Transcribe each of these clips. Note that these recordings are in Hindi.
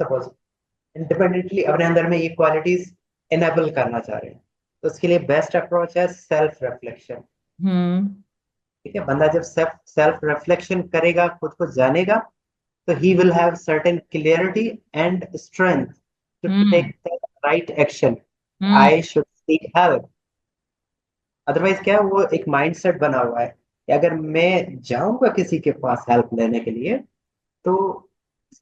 सपोज इंडिपेंडेंटली अपने अंदर में ये क्वालिटीज इनेबल करना चाह रहे हैं, तो उसके लिए बेस्ट अप्रोच है सेल्फ रिफ्लेक्शन। हम्म। ठीक है, बंदा जब सेल्फ सेल्फ रिफ्लेक्शन करेगा, खुद को जानेगा, तो ही will have certain clarity and strength to hmm. Take the right action. Hmm. I should seek help. Otherwise क्या है, वो एक माइंडसेट बना हुआ है कि अगर मैं जाऊंगा किसी के पास हेल्प लेने के लिए, तो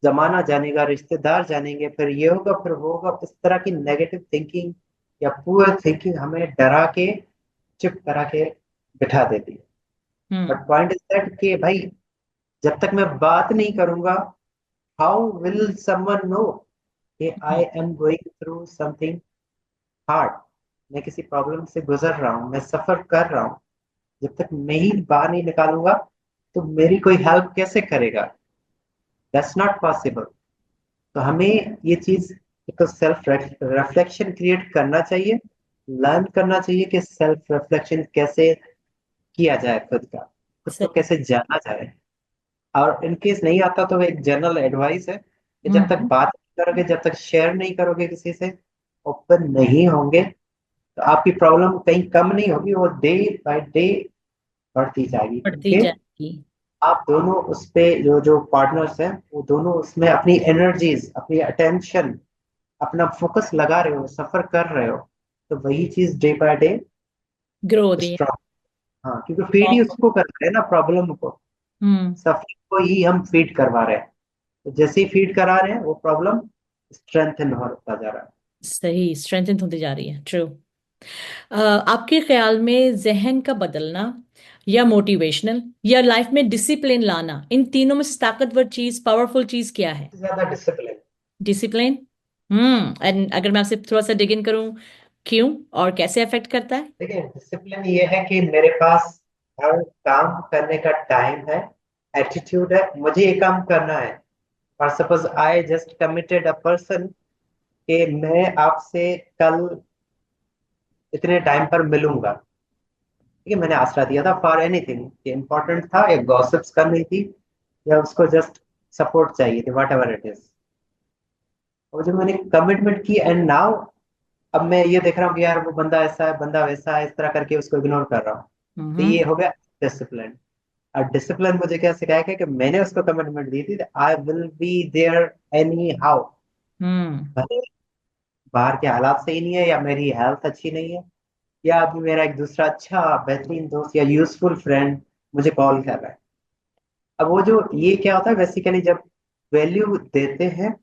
जमाना जानेगा, रिश्तेदार जानेंगे, फिर ये होगा फिर वो होगा। इस तरह की नेगेटिव थिंकिंग या पुअर थिंकिंग हमें डरा के, चुप करा के बिठा देती है। हम्म। बट पॉइंट इज दैट कि भाई, जब तक मैं बात नहीं करूंगा, हाउ विल समवन नो कि I am going through something hard, मैं किसी प्रॉब्लम से गुजर रहा हूँ, मैं सफर कर रहा हूँ। जब तक मैं ही बाहर नहीं निकालूंगा, तो मेरी कोई हेल्प कैसे करेगा? That's not possible. तो हमें ये चीज, एक तो सेल्फ रिफ्लेक्शन क्रिएट करना चाहिए, लर्न करना चाहिए कि सेल्फ रिफ्लेक्शन कैसे किया जाए, खुद को सही। कैसे जाना जाए। और इन केस नहीं आता, तो एक जनरल एडवाइस है कि जब तक हम्म। बात नहीं करोगे, जब तक शेयर नहीं करोगे किसी से, ओपन नहीं होंगे, तो आपकी प्रॉब्लम कहीं कम नहीं होगी, वो डे बाय डे बढ़ती जाएगी, बढ़ती क्योंकि जाएगी। आप दोनों उस पे, जो जो पार्टनर्स हैं, वो दोनों उसमें अपनी एनर्जीज, अपनी अटेंशन, अपना फोकस लगा रहे हो, सफर कर रहे हो, तो वही चीज डे बाय डे ग्रो होती है। स्ट्रांग। हाँ, क्योंकि फीड ही उसको कर रहे हैं ना, प्रॉब्लम को, हम्म। सफर को ही हम फीड करवा रहे हैं। तो जैसे ही फीड करा रहे हैं, वो प्रॉब्लम स्ट्रेंथन होता जा रहा है। सही, स्ट्रेंथन होती जा रही है। ट्रू। आपके ख्याल में जहन का बदलना, या मोटिवेशनल, या लाइफ में डिसिप्लिन लाना, इन तीनों में से ताकतवर चीज, पावरफुल चीज क्या है? सबसे ज्यादा डिसिप्लिन। डिसिप्लिन। एंड अगर मैं आपसे थोड़ा सा डिग इन करूं, क्यों और कैसे अफेक्ट करता है? देखिए, डिसिप्लिन ये है कि मेरे पास हर काम करने का टाइम है, एटीट्यूड है, मुझे ये काम करना है। और suppose I just committed a person कि मैं आपसे कल इतने टाइम पर मिलूंगा। ठीक है, मैंने आश्रा दिया था फॉर एनीथिंग, कि इम्पोर्टेंट था, या गॉसिप्स करनी थी, या उसको जस्ट सपोर्ट चाहिए थी, वट एवर इट इज। और जब मैंने कमिटमेंट की, एंड नाउ अब मैं ये देख रहा हूँ कि यार वो बंदा ऐसा है, बंदा वैसा है, इस तरह करके उसको इग्नोर कर रहा हूँ। तो हम्म। ये हो गया डिसिप्लिन। और डिसिप्लिन मुझे क्या सिखाया कि मैंने उसको कमिटमेंट दी थी, I will be there anyhow. हम्म। भले बाहर के हालात सही नहीं है, या मेरी हेल्थ अच्छी नहीं है, या अभी मेरा एक दूसरा अच्छा बेहतरीन दोस्त या यूजफुल फ्रेंड मुझे कॉल कर रहा है। अब वो जो ये क्या होता है बेसिकली, जब वैल्यू देते हैं,